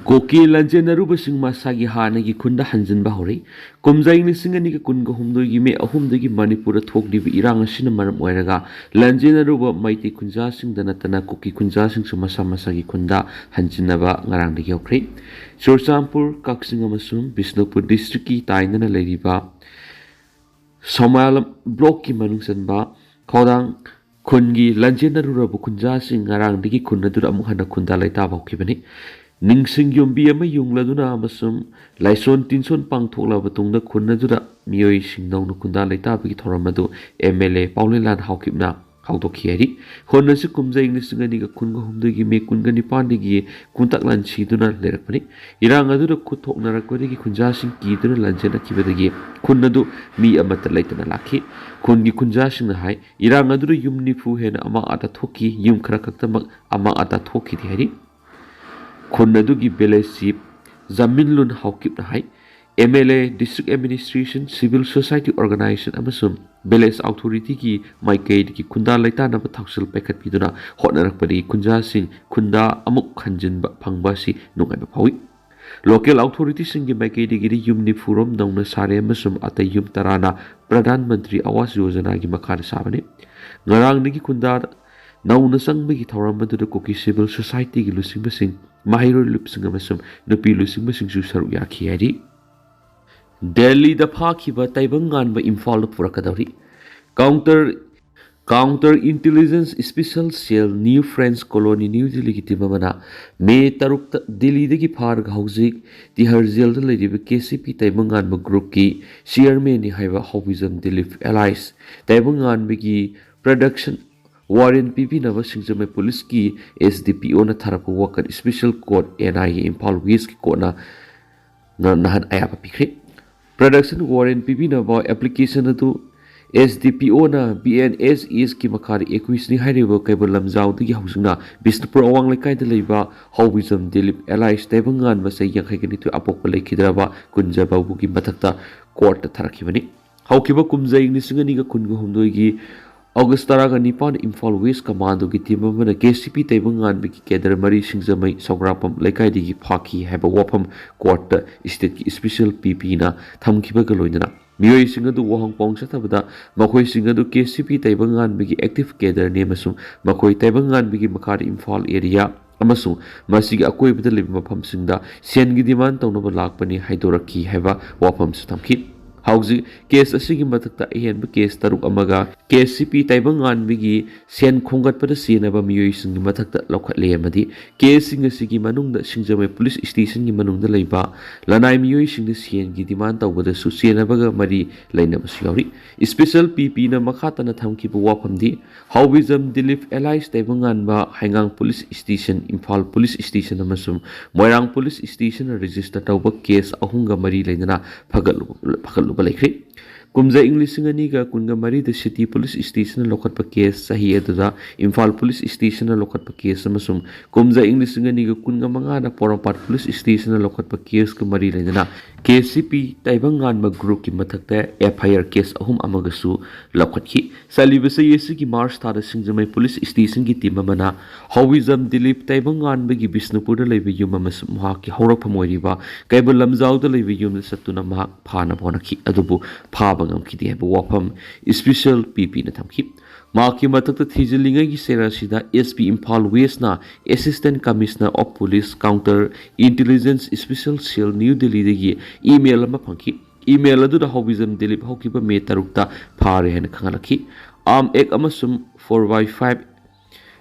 Koki lanjenaruba masagi hanagi kunda hanjin bahori. Kumzai nisingani kunga humdogi me ahumdagi Manipura thokdibi irang asina maram oiraga lanjenaruba maiti kunja sing danatana koki kunja sing sumasa masagi kunda hanjinaba ngarang digi okre. Churchampur Kaksing amasum Bisnupur district ki tainana leriba Somalam block ki manungsanba Khudong Khungi lanjenaruba kunja sing ngarang digi kunadura amuhana kunda laita bawkibani. Ningsing yombi ama yungladuna amasum laison tinson pangthokla batungda khunadura miyoi singnaung kunda laita bagi thoramadu MLA Paulilan haukipna haudokhiari khonasi kumjai nisingani ga kunga humdagi me kunga nipandigi kuntaklan siduna lerakpani irang adura kuthoknarakpani kunjasing kiduna lanjena kibadagi khunadu mi amata laitana lakhi khungi kunjasing hai irang adura yumni fu hena ama ata thoki yum khara kaktamak ama ata thoki thari Khunnadugi Belesip Zaminlun Haukip Nahai MLA District Administration Civil Society Organization Amasum Beles Authority ki Maikaid ki Kunda Laita Naba Taksal Pekat Piduna Hotnarakpadi Kunja Sing Kunda Amuk Khanjin Pangbasi Nungai Pawi Local Authority Singi Maikaid Giri Yumni Furum Nauna Sare Amasum Ata Yum Tarana Pradhan Mantri Awas Yojana Gi Makar Sabani Ngarang Nigi Kunda Nauna Sangbagi Tauramadu Koki Civil Society Gi Lusing Basing Mahiro Lupsing Amasum Nupi Lusing Basing Susaru Yakiari Delhi the Pakiba Taibangan by Imphal Purakadari Counter Intelligence Special Cell New French Colony New Delhi Timamana May Taruk Delhi the Park Housing the Herzel the Lady KCP Taibangan Group Ki Chairman Haiva Hovism Delif Allies Taibangan Bigi Production Warren PP Nava Singzame Police ki SDPO na Tharapu Wakan Special Court NIA Impal West ki Kona Nahan Ayapa Pikri Production Warren PP Nava application atu SDPO na BNS is ki makari equis ni Haribo Kaiba Lamzau di Hausuna Bisnupur Awang Lekai de Leba Howism Delip Allies Taibangan Masa Yang Haganitu Apokale Kidraba Kunjaba Buki Matakta Court Tarakibani Haukiba Kumzai Nisingani Kungu Humdoigi August Taraga Nipan Imphal West Commando ki team amana KCP Taibangan biki Kedar Mari Singzamai Sograpam Lekai digi Phaki haba wapam court state ki special PP na thamkiba galoinana Miyoi Singadu Wahang Pong Satabada Makoi Singadu KCP Taibangan biki active Kedar nemasum Makoi Taibangan biki Makari Imphal area amasung masigi akoibada liba mafam singda sengi demand tawnaba lakpani haidoraki haba wapam sutamki Hauzi case asigi matakta ahenba case taruk amaga KCP Taibangan bigi sen khongat pada senaba miyoi singi matakta lokhatle amadi case sing asigi manungda singjamai police station gi manungda leiba lanai miyoi singda sen gi demand tawbada su senabaga mari lainaba siyauri special PP na makhatana thamkiba wapamdi Howism Delif Allies Taibangan ba Hangang Police Station Imphal Police Station amasum Moirang Police Station register tawba case ahunga mari lainana phagal Balekri. Kumza English Singaniga Kunga Mari the City Police Station Lokat Pakes Sahi Edda Imphal Police Station Lokat Pakes Samasum Kumza English Singaniga Kunga Mangana Porapat Police Station Lokat Pakes Kumari Lena KCP Taibangan Group ki Matakta FIR case Ahum Amagasu Lokatki Salibasa Yesiki Mars Tada Singjamai Police Station ki Timamana Howism Dilip Taibangan Bagi Bisnupur Levy Yumamas Mahaki Horapamoiriba Kaibal Lamzau the Levy Yum Satuna Mahak Pana Bonaki Adubu Pab Kidi have wapam special PP na thamki Maki matakta thijilinga gi sera sida SP Imphal West na Assistant Commissioner of Police Counter Intelligence Special Cell New Delhi degi email ma phangki email adu da Hovism Delhi hokiba me tarukta phare hen khangalaki ek amasum 4x5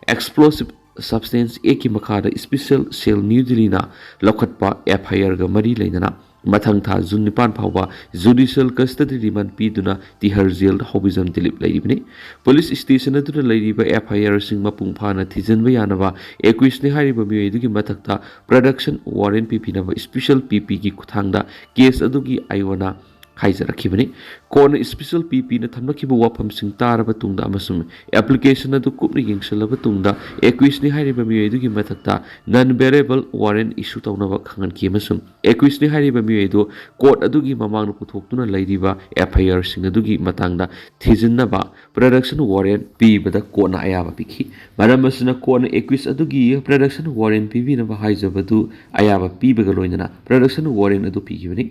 explosive substance eki makada special cell New Delhi na lokhatpa FIR ga mari leinana Mathang tha June Nipan Phawa judicial custody remand piduna ti Herzel Hovism Delip Laibni Police Station adu Laiba FIR sing mapung phana thijanba yanaba 21 ni hariba miyoidugi mathakta production warrant PP naba special PP ki kuthangda case adugi aiwana हाइजरखिबनि कोन special PP न थमनखिब वाफमसिंग तारबा तुंगदा अमसुम application अदु कुपनि यंगसलबा तुंगदा एक्विसनि हाइरिबा मियेदुगी मथक्ता नन वेरिएबल वारेंट इशू तौनबा खंगनखि अमसुम एक्विसनि हाइरिबा मियेदु कोर्ट अदुगी ममांग पुथोक्तुना लैरिबा एफआईआर सिंग अदुगी मतंगदा थिजिनबा प्रोडक्शन वारेंट पीबदा कोना अयाबा पिखि मरम असना कोन एक्विस अदुगी प्रोडक्शन वारेंट पीबीनबा हाइजबदु अयाबा पीबगा लोइनना प्रोडक्शन वारेंट अदु पिगिबनि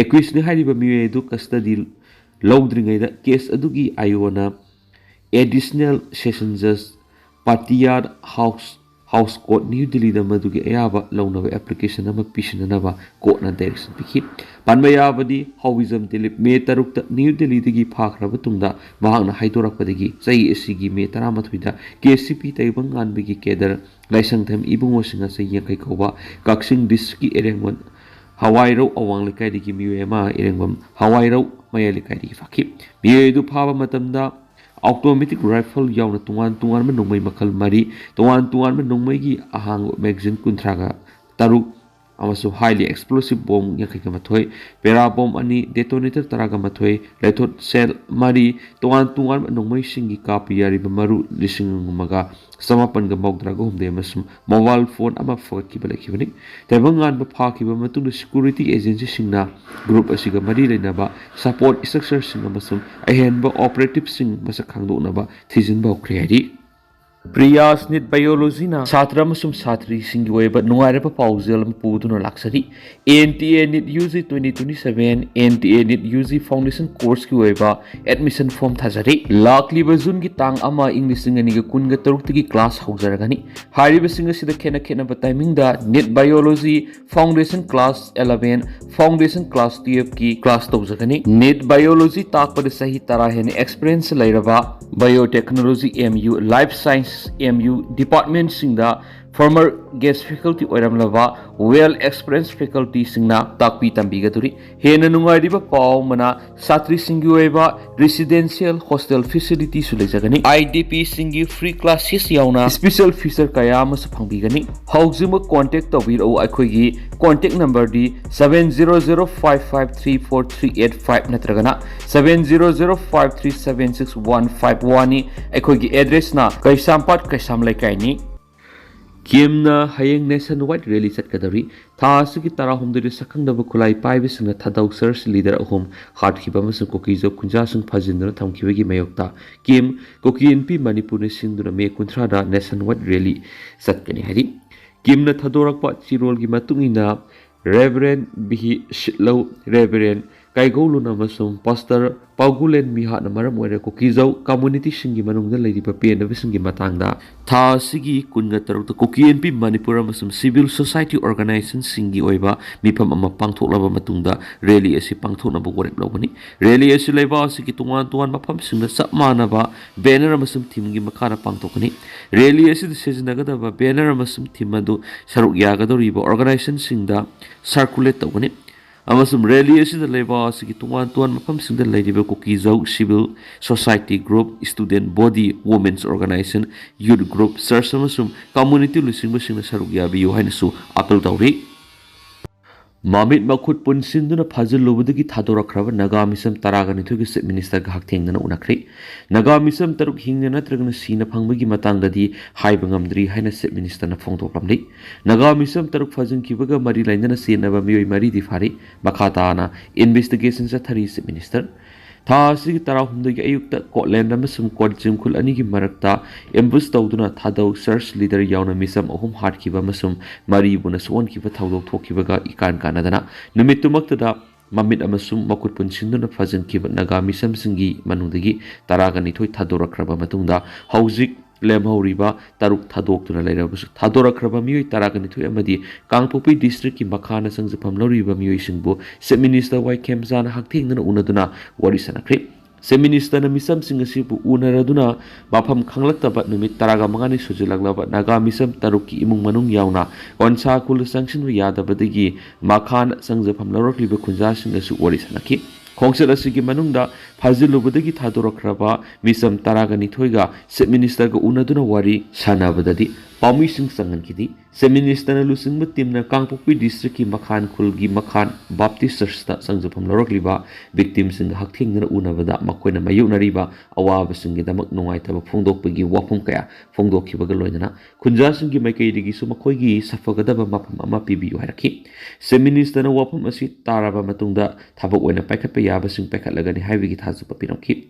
एक्विसनि हाइरिबा मियेदु custody लौद्रिङैदा case अदुगी Iona additional session जज पाटियार हाउस कोर्ट न्यू दिल्ली दा मदुगी अयाबा लौनबा एप्लीकेशन अमा पिसिननबा कोर्टना डायरेक्शन पिखि पानमयाबदी हाउविजम दिलीप मे 3 न्यू दिल्ली दगी फाखरबा तुंगदा महांगना हाइदोरकपदगी चई एसीगी मे 13 दा केसीपी तैबंग गानबगी केदर लाइसंगथम इबुंगोसिंगा से यंखै कौबा काक्सिंग डिस्ट्रिक्ट एरेंगवन हवाईरौ अवांग लेकाइदगी मियुएमा एरेंगवम हवाईरौ मया लेकाइदगी फाखि मियुएदु फाबा मतमदा ऑटोमेटिक राइफल यावना तुंगान में नोंमै मखल मरी तुंगान में नोंमै की अहांग मैगजीन 13 तरुक अमसु हाईली एक्सप्लोसिव बॉम्ब यंखैका मथोय पेरा बॉम्ब अनि डेटोनेटर तरागा मथोय लेथोट सेल मरी तुंगान में नोंमै सिंगी कापी यारिबा मरु लिसिंग मगा समापनगा मौद्रागा हुमदे अमसु मोबाइल फोन अमा फगकिबा लेखिबनि तैबंगान बा फाकिबा मतुंग सिक्योरिटी एजेंसी सिंगना ग्रुप असिगा मरी लेनबा सपोर्ट स्ट्रक्चर सिंग अमसु अहेनबा ऑपरेटिव सिंग मसक खांगदोनबा थिजिनबा उखरे हाइदि प्रियास निट बायोलॉजी ना छात्र अमसुम छात्री सिंगी ओइबा नुंगाइरबा पाउजेल पुदुना लाक्सरी NTA NEET UG 2027 NTA NEET UG foundation course की ओइबा एडमिशन फॉर्म थाजरी लाखलिबा जून की तांग अमा इंग्लिश सिंगनी ग कुनगा तरुक की क्लास हौजरगनी हारिबा सिंग सिदा खेना टाइमिंग दा NEET biology foundation class 11 foundation class 12 की क्लास तौजगनी निट बायोलॉजी ताकपद सही तरह हेन एक्सपीरियंस लैरबा biotechnology MU life science MU department सिंगदा फॉर्मर गेस्ट फैकल्टी ओरमलबा वेल एक्सपीरियंस फैकल्टी सिंगना ताकपी तंबीगदुरी हेन नुंगाइदिबा पाव मना छात्री सिंगी ओइबा रेसिडेंशियल हॉस्टल फैसिलिटी सुलेजगनी आईडीपी सिंगी फ्री क्लासेस यावना स्पेशल फीचर कया मस फंबीगनी हौजिम कांटेक्ट तौबिरो अखोइगी कांटेक्ट नंबर दी 7005534385 नत्रगना 7005376151 अखोइगी एड्रेस ना कैसामपाट कैसाम लैकाइनी केमना हयेंग नेशन वाइड रैली चटकदरी थासुगी तराहुमदरी सखंगदब खुलाई पाइबसिंग थादौ सर्च लीडर अहोम हाटखिबा मसुं कोकीजो खुंजासुं फाजिंदुना थमखिबगी मयोक्ता केम कोकी एनपी मणिपुर ने सिंदुना मे 19 दा नेशन वाइड रैली चटकनी हरि केमना थादोरकपा चिरोलगी मतुंगिना रेवरेंड बिहि शितलौ रेवरेंड काइगौलुना मसुं पास्टर पागुलेन मिहाना मरम ओइरे कोकीजौ कम्युनिटी सिंगी मनुंगदा लैरिबा पेनबसिंगी मतंगदा था सिगी कुनगा तरुक कोकी एनपी मणिपुर मसुं सिविल सोसाइटी ऑर्गेनाइजेशन सिंगी ओइबा मिफम अमा पांगथोकलबा मतुंगदा रैली असि पांगथोकनबा वरेक लौबनी रैली असि लैबा असि तुंगान मफम सिंगदा सब मानबा बैनर मसुं थीमगी मखाना पांगथोकनी रैली असि सिजनगदबा बैनर मसुं थीम अदु सरुक यागदोरिबा ऑर्गेनाइजेशन सिंगदा सर्कुलेट तौबनी अमसुम रैली असिदा लेबा असि तुंगान मफम सिंगदा लैरिबा कोकीजौ civil society group student body women's organization youth group church अमसुम कम्युनिटी लुसिंगबसिंगना सरुक याबियो हाइनसु अपील तौरी मामित मखुद पुनसिंदुना फाजिलुबदगी थादोरखरबा नागा मिसम 12 की चीफ मिनिस्टर गा हक्थेंगना उनखरि नागा मिसम तरुक हिंगना नत्रगना सीना फंगबगी मतंगददी हाइबा ngamdri हाइना चीफ मिनिस्टर ना फोंगथोकलमदि नागा मिसम तरुक फाजिंखिबगा मरि लाइनना सेनबा मियोय मरि दिफारि मखाताना इन्वेस्टिगेशन चथरि चीफ मिनिस्टर था सिगी तराहुमदगी अयुक्ता कोटलैंड अमसुम कोटजिम खुल अनिगी मरक्ता एम्बुस तौदुना थादौ church leader यावना मिसम अहुम हाटखिबा अमसुम मरिबुना सोनखिबा थाउदौ थोखिबगा Icahn कानदना नुमित्तुमक्तदा ममित अमसुम मकुट पुनसिंदुना फाजिंखिबा Naga मिसम सिंगी मनुदगी 12 थादोरखरबा मतुंगदा हौजिक लेमहौरिबा तरुक थादोक्तुना लैरबसु थादोरखरबा मियोय 12 अमदी Kangpokpi district की मखाना संजफम लौरिबा मियोय सिंगबु चीफ मिनिस्टर वाई खेमजाना हक्थेंगना उनदुना वरि सनख्रि चीफ मिनिस्टर ना मिसम सिंग सिबु उनरदुना माफम खंगलक्तबा नुमित 15 सुजिलग्लबा नागा मिसम तरुक की इमुंग मनुंग यावना कोनसा कुल संक्शन यादबदगी मखान संजफम लौरक्लिबा खुंजा सिंगसु वरि सनखि खोंसेल असिगी मनुंगदा फाजिलुबदगी थादोरखरबा मिसम 12 चीफ मिनिस्टर गा उनदुना वारी सानाबददी ꯄꯥꯎꯃꯤꯁꯤꯡ ꯆꯪꯍꯟꯈꯤꯗꯤ ꯆꯤꯞ ꯃꯤꯅꯤꯁꯇꯔꯅ ꯂꯨꯆꯤꯡꯕ ꯇꯤꯝꯅ ꯀꯥꯡꯄꯣꯛꯄꯤ ꯗꯤꯁꯇ꯭ꯔꯤꯛꯀꯤ ꯃꯈꯥꯟ ꯈꯨꯜꯒꯤ ꯃꯈꯥꯟ ꯕꯥꯞꯇꯤꯁ ꯆꯔꯆꯇ ꯆꯪꯖꯐꯝ ꯂꯧꯔꯛꯂꯤꯕ ꯚꯤꯛꯇꯤꯝꯁꯤꯡꯒ ꯍꯛꯊꯦꯡꯅꯅ ꯎꯅꯕꯗ ꯃꯈꯣꯏꯅ ꯃꯥꯌꯣꯛꯅꯔꯤꯕ ꯑꯋꯥꯕꯁꯤꯡꯒꯤꯗꯃꯛ ꯅꯨꯡꯉꯥꯏꯇꯕ ꯐꯣꯡꯗꯣꯛꯄꯒꯤ ꯋꯥꯐꯝ ꯀꯌꯥ ꯐꯣꯡꯗꯣꯛꯈꯤꯕꯒ ꯂꯣꯏꯅꯅ ꯈꯨꯟꯖꯥꯁꯤꯡꯒꯤ ꯃꯥꯏꯀꯩꯗꯒꯤꯁꯨ ꯃꯈꯣꯏꯒꯤ ꯁꯥꯐꯒꯗꯕ ꯃꯐꯝ ꯑꯃ ꯄꯤꯕꯤꯌꯨ ꯍꯥꯏꯔꯛꯈꯤ꯫ ꯆꯤꯞ ꯃꯤꯅꯤꯁꯇꯔꯅ ꯋꯥꯐꯝ ꯑꯁꯤ ꯇꯥꯔꯕ ꯃꯇꯨꯡꯗ ꯊꯕꯛ ꯑꯣꯏꯅ ꯄꯥꯏꯈꯠꯄ ꯌꯥꯕꯁꯤꯡ ꯄꯥꯏꯈꯠꯂꯒꯅꯤ ꯍꯥꯏꯕꯒꯤ ꯊꯥꯖꯕ ꯄꯤꯔꯝꯈꯤ꯫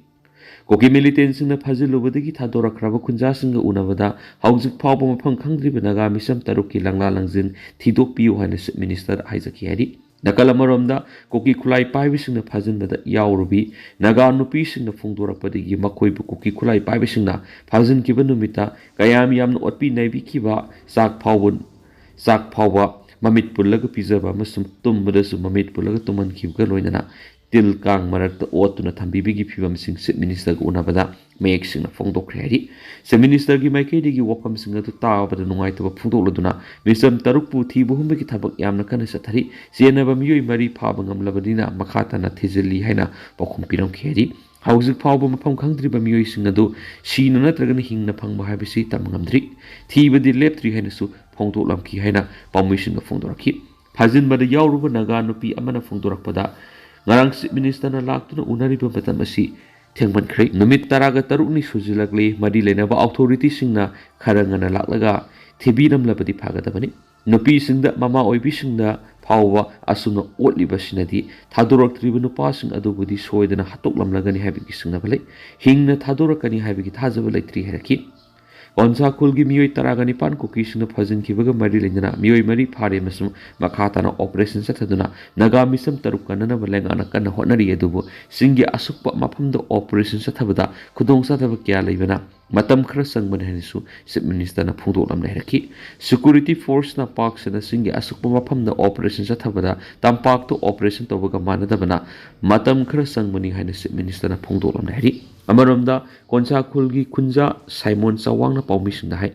ꯀꯨꯀꯤ ꯃꯤꯂꯤꯇꯦꯟꯁꯤꯡꯅ ꯐꯥꯖꯤꯜꯂꯨꯕꯗꯒꯤ ꯊꯥꯗꯣꯔꯛꯈ꯭ꯔꯕ ꯈꯨꯟꯖꯥꯁꯤꯡꯒ ꯎꯅꯕꯗ ꯍꯧꯖꯤꯛ ꯐꯥꯎꯕ ꯃꯐꯝ ꯈꯪꯗ꯭ꯔꯤꯕ ꯅꯥꯒꯥ ꯃꯤꯆꯝ ꯇꯔꯨꯛꯀꯤ ꯂꯪꯂꯥ ꯂꯪꯖꯤꯟ ꯊꯤꯗꯣꯛꯄꯤꯌꯨ ꯍꯥꯏꯅ ꯆꯤꯞ ꯃꯤꯅꯤꯁꯇꯔ ꯍꯥꯏꯖꯈꯤ ꯍꯥꯏꯔꯤ꯫ ꯅꯥꯀꯜ ꯑꯃꯔꯣꯝꯗ ꯀꯨꯀꯤ ꯈꯨꯠꯂꯥꯏ ꯄꯥꯏꯕꯁꯤꯡꯅ ꯐꯥꯖꯤꯟꯕꯗ ꯌꯥꯎꯔꯨꯕꯤ ꯅꯥꯒꯥ ꯅꯨꯄꯤꯁꯤꯡꯅ ꯐꯣꯡꯗꯣꯔꯛꯄꯗꯒꯤ ꯃꯈꯣꯏꯕꯨ ꯀꯨꯀꯤ ꯈꯨꯠꯂꯥꯏ ꯄꯥꯏꯕꯁꯤꯡꯅ ꯐꯥꯖꯤꯟꯈꯤꯕ ꯅꯨꯃꯤꯠꯇ ꯀꯌꯥꯝ ꯌꯥꯝꯅ ꯑꯣꯠꯄꯤ ꯅꯩꯕꯤꯈꯤꯕ, ꯆꯥꯛ ꯐꯥꯎꯕ ꯃꯃꯤꯠ ꯄꯨꯜꯂꯒ ꯄꯤꯖꯕ ꯑꯃꯁꯨꯡ ꯇꯨꯝꯕꯗꯁꯨ ꯃꯃꯤꯠ ꯄꯨꯜꯂꯒ ꯇꯨꯝꯍꯟꯈꯤꯕꯒ ꯂꯣꯏꯅꯅ ꯇꯤꯜ ꯀꯥꯡ ꯃꯔꯛꯇ ꯑꯣꯠꯇꯨꯅ ꯊꯝꯕꯤꯕꯒꯤ ꯐꯤꯕꯝꯁꯤꯡ ꯆꯤꯞ ꯃꯤꯅꯤꯁꯇꯔꯒ ꯎꯅꯕꯗ ꯃꯌꯦꯛ ꯁꯦꯡꯅ ꯐꯣꯡꯗꯣꯛꯈ꯭ꯔꯦ ꯍꯥꯏꯔꯤ꯫ ꯆꯤꯞ ꯃꯤꯅꯤꯁꯇꯔꯒꯤ ꯃꯥꯏꯀꯩꯗꯒꯤ ꯋꯥꯐꯝꯁꯤꯡ ꯑꯗꯨ ꯇꯥꯕꯗ ꯅꯨꯡꯉꯥꯏꯇꯕ ꯐꯣꯡꯗꯣꯛꯂꯗꯨꯅ ꯃꯤꯆꯝ ꯇꯔꯨꯛꯄꯨ ꯊꯤꯕ ꯍꯨꯝꯕꯒꯤ ꯊꯕꯛ ꯌꯥꯝꯅ ꯀꯟꯅ ꯆꯠꯊꯔꯤ, ꯆꯦꯟꯅꯕ ꯃꯤꯑꯣꯏ 4 ꯐꯥꯕ ꯉꯝꯂꯕꯅꯤꯅ ꯃꯈꯥ ꯇꯥꯅ ꯊꯤꯖꯤꯜꯂꯤ ꯍꯥꯏꯅ ꯄꯥꯎꯈꯨꯝ ꯄꯤꯔꯝꯈꯤ ꯍꯥꯏꯔꯤ꯫ ꯍꯧꯖꯤꯛ ꯐꯥꯎꯕ ꯃꯐꯝ ꯈꯪꯗ꯭ꯔꯤꯕ ꯃꯤꯑꯣꯏꯁꯤꯡ ꯑꯗꯨ ꯁꯤꯅ ꯅꯠꯇ꯭ꯔꯒꯅ ꯍꯤꯡꯅ ꯐꯪꯕ ꯍꯥꯏꯕꯁꯤ ꯇꯝꯕ ꯉꯝꯗ꯭ꯔꯤ, ꯊꯤꯕꯗꯤ ꯂꯦꯞꯇ꯭ꯔꯤ ꯍꯥꯏꯅꯁꯨ ꯐꯣꯡꯗꯣꯛꯂꯝꯈꯤ ꯍꯥꯏꯅ ꯄꯥꯎꯃꯤꯁꯤꯡꯅ ꯐꯣꯡꯗꯣꯔꯛꯈꯤ꯫ ꯐꯥꯖꯤꯟꯕꯗ ꯌꯥꯎꯔꯨꯕ ꯅꯥꯒꯥ ꯅꯨꯄꯤ ꯑꯃꯅ ꯐꯣꯡꯗꯣꯔꯛꯄꯗ ꯉꯔꯥꯡ ꯆꯤꯞ ꯃꯤꯅꯤꯁꯇꯔꯅ ꯂꯥꯛꯇꯨꯅ ꯎꯅꯔꯤꯕ ꯃꯇꯝ ꯑꯁꯤ ꯊꯦꯡꯃꯟꯈ꯭ꯔꯦ, ꯅꯨꯃꯤꯠ 13ꯅꯤ ꯁꯨꯖꯤꯜꯂꯛꯂꯤ, ꯃꯔꯤ ꯂꯩꯅꯕ ꯑꯣꯊꯣꯔꯤꯇꯤꯁꯤꯡꯅ ꯈꯔ ꯉꯟꯅ ꯂꯥꯛꯂꯒ ꯊꯤꯕꯤꯔꯝꯂꯕꯗꯤ ꯐꯒꯗꯕꯅꯤ, ꯅꯨꯄꯤꯁꯤꯡꯗ ꯃꯃꯥ ꯑꯣꯏꯕꯤꯁꯤꯡꯗ ꯐꯥꯎꯕ ꯑꯁꯨꯝꯅ ꯑꯣꯠꯂꯤꯕꯁꯤꯅꯗꯤ ꯊꯥꯗꯣꯔꯛꯇ꯭ꯔꯤꯕ ꯅꯨꯄꯥꯁꯤꯡ ꯑꯗꯨꯕꯨꯗꯤ ꯁꯣꯏꯗꯅ ꯍꯥꯠꯇꯣꯛꯂꯝꯂꯒꯅꯤ ꯍꯥꯏꯕꯒꯤ ꯆꯤꯡꯅꯕ ꯂꯩ, ꯍꯤꯡꯅ ꯊꯥꯗꯣꯔꯛꯀꯅꯤ ꯍꯥꯏꯕꯒꯤ ꯊꯥꯖꯕ ꯂꯩꯇ꯭ꯔꯤ ꯍꯥꯏꯔꯛꯈꯤ꯫ ꯀꯣꯟꯁꯥ ꯈꯨꯜꯒꯤ ꯃꯤꯑꯣꯏ 19 ꯀꯨꯀꯤꯁꯤꯡꯅ ꯐꯥꯖꯤꯟꯈꯤꯕꯒ ꯃꯔꯤ ꯂꯩꯅꯅ ꯃꯤꯑꯣꯏ 4 ꯐꯥꯔꯦ ꯑꯃꯁꯨꯡ ꯃꯈꯥ ꯇꯥꯅ ꯑꯣꯄꯔꯦꯁꯟ ꯆꯠꯊꯗꯨꯅ ꯅꯥꯒꯥ ꯃꯤꯆꯝ 3 ꯀꯟꯅꯅꯕ ꯂꯩꯉꯥꯛꯅ ꯀꯟꯅ ꯍꯣꯠꯅꯔꯤ, ꯑꯗꯨꯕꯨ ꯆꯤꯡꯒꯤ ꯑꯁꯨꯛꯄ ꯃꯐꯝꯗ ꯑꯣꯄꯔꯦꯁꯟ ꯆꯠꯊꯕꯗ ꯈꯨꯗꯣꯡꯆꯥꯗꯕ ꯀꯌꯥ ꯂꯩꯕꯅ ꯃꯇꯝ ꯈꯔ ꯆꯪꯕꯅꯤ ꯍꯥꯏꯅꯁꯨ ꯆꯤꯞ ꯃꯤꯅꯤꯁꯇꯔꯅ ꯐꯣꯡꯗꯣꯛꯂꯝꯂꯦ ꯍꯥꯏꯔꯛꯈꯤ꯫ ꯁꯦꯀ꯭ꯌꯨꯔꯤꯇꯤ ꯐꯣꯔꯁꯅ ꯄꯥꯛ ꯁꯟꯅ ꯆꯤꯡꯒꯤ ꯑꯁꯨꯛꯄ ꯃꯐꯝꯗ ꯑꯣꯄꯔꯦꯁꯟ ꯆꯠꯊꯕꯗ ꯇꯝꯄꯥꯛꯇ ꯑꯣꯄꯔꯦꯁꯟ ꯇꯧꯕꯒ ꯃꯥꯟꯅꯗꯕꯅ ꯃꯇꯝ ꯈꯔ ꯆꯪꯕꯅꯤ ꯍꯥꯏꯅ ꯆꯤꯞ ꯃꯤꯅꯤꯁꯇꯔꯅ ꯐꯣꯡꯗꯣꯛꯂꯝꯂꯦ ꯍꯥꯏꯔꯤ꯫ ꯑꯃꯔꯣꯝꯗ ꯀꯣꯟꯁꯥ ꯈꯨꯜꯒꯤ ꯈꯨꯟꯖꯥ ꯁꯥꯏꯃꯣꯟ ꯆꯥꯋꯥꯡꯅ ꯄꯥꯎꯃꯤꯁꯤꯡꯗ ꯍꯥꯏ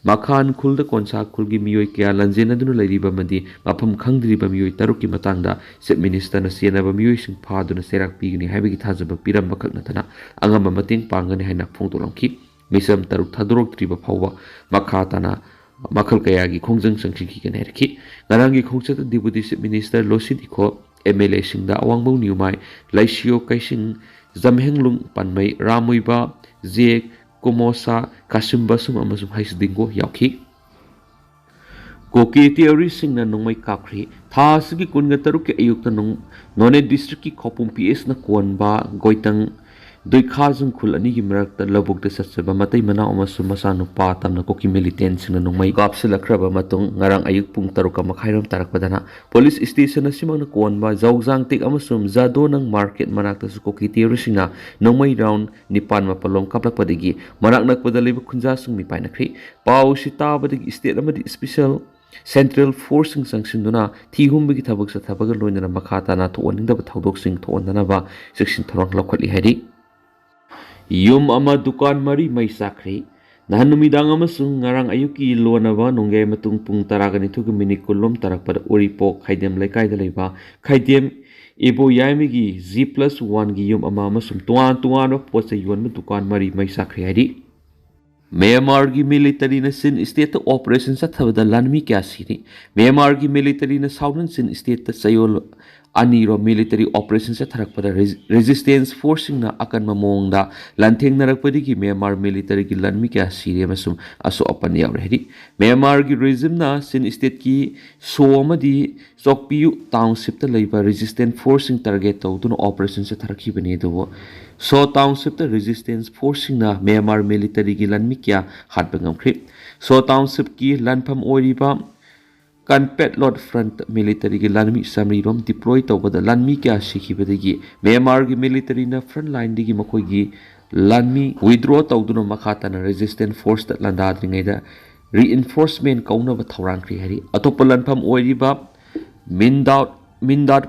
ꯃꯈꯥꯟ ꯈꯨꯜꯗ ꯀꯣꯟꯁꯥ ꯈꯨꯜꯒꯤ ꯃꯤꯑꯣꯏ ꯀꯌꯥ ꯂꯥꯟꯖꯦꯟꯅꯗꯨꯅ ꯂꯩꯔꯤꯕ ꯑꯃꯗꯤ ꯃꯐꯝ ꯈꯪꯗ꯭ꯔꯤꯕ ꯃꯤꯑꯣꯏ 3ꯀꯤ ꯃꯇꯥꯡꯗ ꯆꯤꯞ ꯃꯤꯅꯤꯁꯇꯔꯅ ꯆꯦꯟꯅꯕ ꯃꯤꯑꯣꯏꯁꯤꯡ ꯐꯥꯗꯨꯅ ꯆꯩꯔꯥꯛ ꯄꯤꯒꯅꯤ ꯍꯥꯏꯕꯒꯤ ꯊꯥꯖꯕ ꯄꯤꯔꯝꯕ ꯈꯛ ꯅꯠꯇꯅ ꯑꯉꯝꯕ ꯃꯇꯦꯡ ꯄꯥꯡꯒꯅꯤ ꯍꯥꯏꯅ ꯐꯣꯡꯗꯣꯛꯂꯝꯈꯤ꯫ ꯃꯤꯆꯝ 3 ꯊꯥꯗꯣꯔꯛꯇ꯭ꯔꯤꯕ ꯐꯥꯎꯕ ꯃꯈꯥ ꯇꯥꯅ ꯃꯈꯜ ꯀꯌꯥꯒꯤ ꯈꯣꯡꯖꯪ ꯆꯪꯁꯤꯟꯈꯤꯒꯅꯤ ꯍꯥꯏꯔꯛꯈꯤ꯫ ꯉꯔꯥꯡꯒꯤ ꯈꯣꯡꯆꯠꯇ ꯗꯤꯄꯨꯇꯤ ꯆꯤꯞ ꯃꯤꯅꯤꯁꯇꯔ ꯂꯣꯁꯤꯗꯤꯈꯣ, MLAꯁꯤꯡꯗ ꯑꯋꯥꯡꯕꯧ ꯅ꯭ꯌꯨꯃꯥꯏ, ꯂꯩꯁꯤꯌꯣ ꯀꯩꯁꯤꯡ, ꯖꯝꯍꯦꯡꯂꯨꯡ ꯄꯥꯟꯃꯩ, ꯔꯥꯃꯨꯏꯕ, ꯖꯦꯛ, ꯀꯨꯃꯣꯁꯥ, ꯀꯥꯁꯤꯝꯕꯁꯨꯝ ꯑꯃꯁꯨꯡ ꯍꯩꯁꯗꯤꯡꯒꯣ ꯌꯥꯎꯈꯤ꯫ ꯀꯨꯀꯤ ꯇꯤꯑꯣꯔꯤꯁꯤꯡꯅ ꯅꯣꯡꯃꯩ ꯀꯥꯞꯈ꯭ꯔꯤ꯫ ꯊꯥ ꯑꯁꯤꯒꯤ 23ꯀꯤ ꯑꯌꯨꯛꯇ ꯅꯣꯅꯦ ꯗꯤꯁꯇ꯭ꯔꯤꯛꯀꯤ ꯈꯧꯄꯨꯝ PSꯅ ꯀꯣꯟꯕ ꯒꯣꯏꯇꯪ ꯗꯨꯏꯈꯥꯖꯪ ꯈꯨꯜ ꯑꯅꯤꯒꯤ ꯃꯔꯛꯇ ꯂꯧꯕꯨꯛꯇ ꯆꯠꯆꯕ ꯃꯇꯩ ꯃꯅꯥꯎ ꯑꯃꯁꯨꯡ ꯃꯆꯥꯅꯨꯄꯥ ꯇꯝꯅ ꯀꯨꯀꯤ ꯃꯤꯂꯤꯇꯦꯟꯁꯤꯡꯅ ꯅꯣꯡꯃꯩ ꯀꯥꯞꯁꯤꯜꯂꯛꯈ꯭ꯔꯕ ꯃꯇꯨꯡ ꯉꯔꯥꯡ ꯑꯌꯨꯛ ꯄꯨꯡ 5:30 ꯇꯥꯔꯛꯄꯗꯅ ꯄꯨꯂꯤꯁ ꯁ꯭ꯇꯦꯁꯟ ꯑꯁꯤꯃꯛꯅ ꯀꯣꯟꯕ ꯖꯧꯖꯥꯡꯇꯦꯛ ꯑꯃꯁꯨꯡ ꯖꯥꯗꯣꯅꯪ ꯃꯥꯔꯀꯦꯠ ꯃꯅꯥꯛꯇꯁꯨ ꯀꯨꯀꯤ ꯇꯤꯑꯣꯔꯤꯁꯤꯡꯅ ꯅꯣꯡꯃꯩ ꯔꯥꯎꯟ 9-ꯃꯥꯄꯜꯂꯣꯝ ꯀꯥꯞꯂꯛꯄꯗꯒꯤ ꯃꯅꯥꯛ ꯅꯛꯄꯗ ꯂꯩꯕ ꯈꯨꯟꯖꯥꯁꯤꯡ ꯃꯤꯄꯥꯏꯅꯈ꯭ꯔꯤ꯫ ꯄꯥꯎ ꯑꯁꯤ ꯇꯥꯕꯗꯒꯤ ꯁ꯭ꯇꯦꯠ ꯑꯃꯗꯤ ꯁꯦꯟꯇ꯭ꯔꯦꯜ ꯐꯣꯔꯁꯁꯤꯡ ꯆꯪꯁꯤꯟꯗꯨꯅ ꯊꯤ ꯍꯨꯝꯕꯒꯤ ꯊꯕꯛ ꯆꯠꯊꯕꯒ ꯂꯣꯏꯅꯅ ꯃꯈꯥ ꯇꯥꯅ ꯊꯣꯛꯍꯟꯅꯤꯡꯗꯕ ꯊꯧꯗꯣꯛꯁꯤꯡ ꯊꯣꯛꯍꯟꯗꯅꯕ ꯆꯦꯛꯁꯤꯟ ꯊꯧꯔꯥꯡ ꯂꯧꯈꯠꯂꯤ ꯍꯥꯏꯔꯤ꯫ ꯌꯨꯝ ꯑꯃ ꯗꯨꯀꯥꯟ 4 ꯃꯩ ꯆꯥꯛꯈ꯭ꯔꯦ꯫ ꯅꯍꯥꯟ ꯅꯨꯃꯤꯗꯥꯡ ꯑꯃꯁꯨꯡ ꯉꯔꯥꯡ ꯑꯌꯨꯛꯀꯤ ꯂꯣꯟꯅꯕ ꯅꯣꯡꯌꯥꯏ ꯃꯇꯨꯡ ꯄꯨꯡ 12:02 ꯇꯥꯔꯛꯄꯗ ꯎꯔꯤꯄꯣꯛ ꯈꯥꯏꯗꯦꯝ ꯂꯩꯀꯥꯏꯗ ꯂꯩꯕ ꯈꯥꯏꯗꯦꯝ ꯏꯕꯣꯌꯥꯏꯃꯒꯤ G+1ꯒꯤ ꯌꯨꯝ ꯑꯃ ꯑꯃꯁꯨꯡ ꯇꯣꯉꯥꯟ ꯇꯣꯉꯥꯟꯕ ꯄꯣꯠꯆꯩ ꯌꯣꯟꯕ ꯗꯨꯀꯥꯟ 4 ꯃꯩ ꯆꯥꯛꯈ꯭ꯔꯦ ꯍꯥꯏꯔꯤ꯫ ꯃ꯭ꯌꯥꯟꯃꯥꯔꯒꯤ ꯃꯤꯂꯤꯇꯔꯤꯅ ꯆꯤꯟ ꯁ꯭ꯇꯦꯠꯇ ꯑꯣꯄꯔꯦꯁꯟ ꯆꯠꯊꯕꯗ ꯂꯥꯟꯃꯤ ꯀꯌꯥ ꯁꯤꯔꯤ꯫ ꯃ꯭ꯌꯥꯟꯃꯥꯔꯒꯤ ꯃꯤꯂꯤꯇꯔꯤꯅ ꯁꯥꯎꯗꯔꯟ ꯆꯤꯟ ꯁ꯭ꯇꯦꯠꯇ ꯆꯌꯣꯜ 2ꯔꯣꯝ ꯃꯤꯂꯤꯇꯔꯤ ꯑꯣꯄꯔꯦꯁꯟ ꯆꯠꯊꯔꯛꯄꯗ ꯔꯦꯖꯤꯁꯇꯦꯟꯁ ꯐꯣꯔꯁꯁꯤꯡꯅ ꯑꯀꯟꯕ ꯃꯑꯣꯡꯗ ꯂꯥꯟꯊꯦꯡꯅꯔꯛꯄꯗꯒꯤ ꯃ꯭ꯌꯥꯟꯃꯥꯔ ꯃꯤꯂꯤꯇꯔꯤꯒꯤ ꯂꯥꯟꯃꯤ ꯀꯌꯥ ꯁꯤꯔꯦ ꯑꯃꯁꯨꯡ ꯑꯁꯣꯛ ꯑꯄꯟ ꯌꯥꯎꯔꯦ ꯍꯥꯏꯔꯤ꯫ ꯃ꯭ꯌꯥꯟꯃꯥꯔꯒꯤ ꯔꯦꯖꯤꯝꯅ ꯆꯤꯟ ꯁ꯭ꯇꯦꯠꯀꯤ ꯁꯣ ꯑꯃꯗꯤ ꯆꯣꯛꯄꯤꯌꯨ ꯇꯥꯎꯟꯁꯤꯞꯇ ꯂꯩꯕ ꯔꯦꯖꯤꯁꯇꯦꯟꯁ ꯐꯣꯔꯁꯁꯤꯡ ꯇꯥꯔꯒꯦꯠ ꯇꯧꯗꯨꯅ ꯑꯣꯄꯔꯦꯁꯟ ꯆꯠꯊꯔꯛꯈꯤꯕꯅꯤ, ꯑꯗꯨꯕꯨ ꯁꯣ ꯇꯥꯎꯟꯁꯤꯞꯇ ꯔꯦꯖꯤꯁꯇꯦꯟꯁ ꯐꯣꯔꯁꯁꯤꯡꯅ ꯃ꯭ꯌꯥꯟꯃꯥꯔ ꯃꯤꯂꯤꯇꯔꯤꯒꯤ ꯂꯥꯟꯃꯤ ꯀꯌꯥ ꯍꯥꯠꯄ ꯉꯝꯈ꯭ꯔꯦ꯫ ꯁꯣ ꯇꯥꯎꯟꯁꯤꯞꯀꯤ ꯂꯥꯟꯐꯝ ꯑꯣꯏꯔꯤꯕ ꯀꯟꯄꯦꯠꯂꯣꯠ ꯐ꯭ꯔꯟꯇ ꯃꯤꯂꯤꯇꯔꯤꯒꯤ ꯂꯥꯟꯃꯤ 100 ꯗꯤꯄ꯭ꯂꯣꯏ ꯇꯧꯕꯗ ꯂꯥꯟꯃꯤ ꯀꯌꯥ ꯁꯤꯈꯤꯕꯗꯒꯤ ꯃ꯭ꯌꯥꯟꯃꯥꯔꯒꯤ ꯃꯤꯂꯤꯇꯔꯤꯅ ꯐ꯭ꯔꯟꯠ ꯂꯥꯏꯟꯗꯒꯤ ꯃꯈꯣꯏꯒꯤ ꯂꯥꯟꯃꯤ ꯋꯤꯗ꯭ꯔꯣ ꯇꯧꯗꯨꯅ ꯃꯈꯥ ꯇꯥꯅ ꯔꯦꯖꯤꯁꯇꯦꯟꯁ ꯐꯣꯔꯁꯇ ꯂꯥꯟꯗꯥꯗ꯭ꯔꯤꯉꯩꯗ ꯔꯤꯏꯟꯐꯣꯔꯁꯃꯦꯟ ꯀꯧꯅꯕ ꯊꯧꯔꯥꯡꯈ꯭ꯔꯦ ꯍꯥꯏꯔꯤ꯫ ꯑꯇꯣꯞꯄ ꯂꯥꯟꯐꯝ ꯑꯣꯏꯔꯤꯕ ꯃꯤꯟꯗꯥꯠ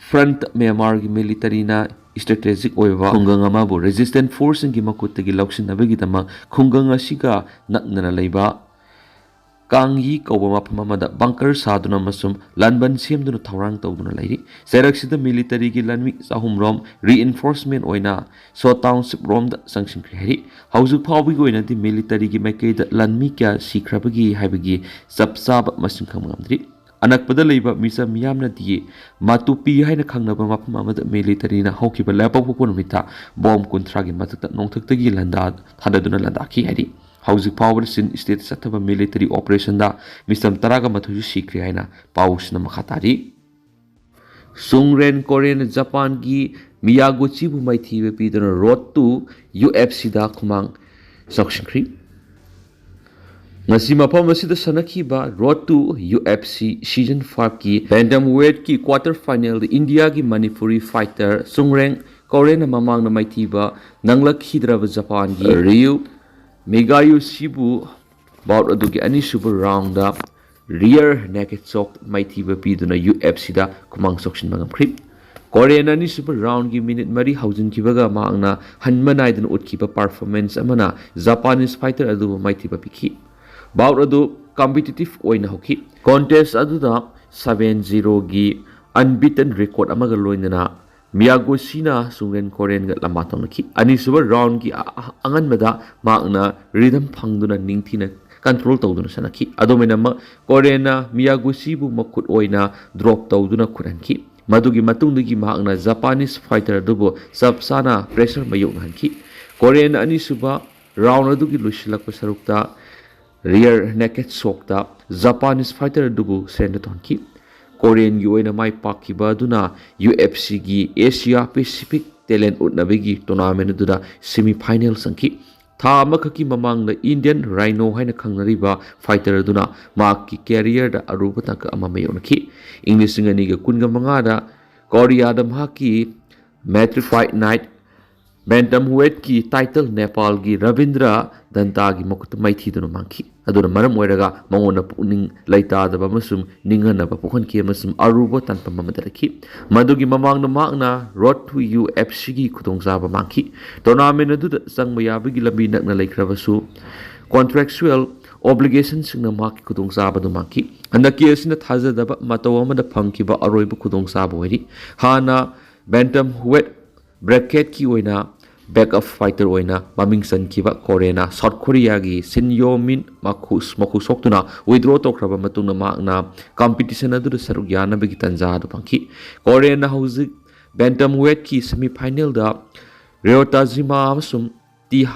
ꯐ꯭ꯔꯟꯇ ꯃ꯭ꯌꯥꯟꯃꯥꯔꯒꯤ ꯃꯤꯂꯤꯇꯔꯤꯅ ꯁ꯭ꯇ꯭ꯔꯦꯇꯦꯖꯤꯛ ꯑꯣꯏꯕ ꯈꯨꯡꯒꯪ ꯑꯃꯕꯨ ꯔꯦꯖꯤꯁꯇꯦꯟꯁ ꯐꯣꯔꯁꯁꯤꯡꯒꯤ ꯃꯈꯨꯠꯇꯒꯤ ꯂꯧꯁꯤꯟꯅꯕꯒꯤꯗꯃꯛ ꯈꯨꯡꯒꯪ ꯑꯁꯤꯒ ꯅꯛꯅꯅ ꯂꯩꯕ Kangyi kauba mafam amada bunker saduna amasung lanban semduna thaurang tawduna lairi. Seraksida military gi lanmi sahum rom reinforcement oina so township rom da sangsingkri hari. Hauzuk phawbi gi oina di military gi maikei da lanmi kya sikrabagi haibagi sapsab masing khamngamdri. Anakpada leiba misa miyamna di matupi haina khangnaba mafam amada military na hawkiba lapok numita bomb kuntragi matakta nongthakta gi landa thadaduna landaki hari. Hauzik power sin state sataba military operation da misam taraga mathuju sikri haina paus na makhatari. Sungren Korean Japan gi Miyaguchi bu maithi pidana road to UFC da khumang sakshinkri. Ngasi mapam asida sanakhiba road to UFC season 5 ki bantamweight ki quarter final India gi Manipuri fighter Sungren Korean mamang na maithiba nanglakhidra Japan gi Ryu Megayu Sibu bout adugi ani super round up rear naked choke maithiba piduna UFC da kumang sokshin mangamkhri. Korean ani super round gi minute mari haujin kibaga maangna hanmanai dan utkiba performance amana Japanese fighter adu maithiba pikhi. Bout adu competitive oina hoki. Contest adu da 7-0 gi unbeaten record amaga loinana Miyaguchi-na Sungren Korean ga lamatong naki. Ani suba round ki angan mada maangna rhythm phangduna ningthina control tawduna sanaki. Adomena ma Korean na Miyaguchi bu makut oina drop tawduna kuranki. Madugi matungdagi maangna Japanese fighter dubo sabsana pressure mayok hanki. Korean ani suba round adugi lusilak pasarukta rear naked choke ta Japanese fighter dubo sendatonki. Korean gi oina mai pakiba duna UFC gi Asia Pacific Talent Utnabigi tournament duda semi final sangki. Tha amakaki mamang na Indian Rhino haina khangnariba fighter duna maki career da aruba taka ama mayonaki. English ngani ga kunga manga da Korea da maki Metric Fight Night bantamweight ki title Nepal gi Ravindra Danta gi makut maithi duna mangki. Aduna maram oiraga mangona puning laita da bamasum ningana ba pukhan ki amasum aruba tanpa mamadaraki. Madugi mamang na maangna road to UFC gi Khudong ba mangki. Tournament adu da sangmaya bigi lambi nakna laikrabasu contractual obligations singna maki Khudong ba du mangki. Andaki asina thajadaba mataw amada phangkiba aroiba Khudong ba oiri. Hana bantamweight bracket ki oina backup fighter oina maming san kiba Korea South Korea gi Shin Yo-min makhu soktuna withdraw tokraba matungna maangna competition adu saruk yana begi tanja du pangki. Korea na hauzik bantamweight ki semi final da Ryotajima amasum ti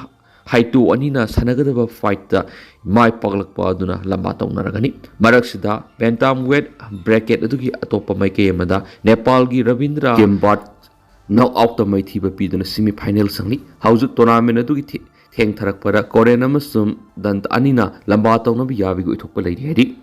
haitu anina sanagadaba fight da mai paglakpa aduna lamba tawnaragani. Maraksida bantamweight bracket adugi atopa maike amada Nepal gi Ravindra Kimbat now out of my thiba piduna semi final sangli hauzuk tournament adu gi theng tharak para Korean amasum dan anina lamba tawna bi yabi go ithokpa leiri hedi.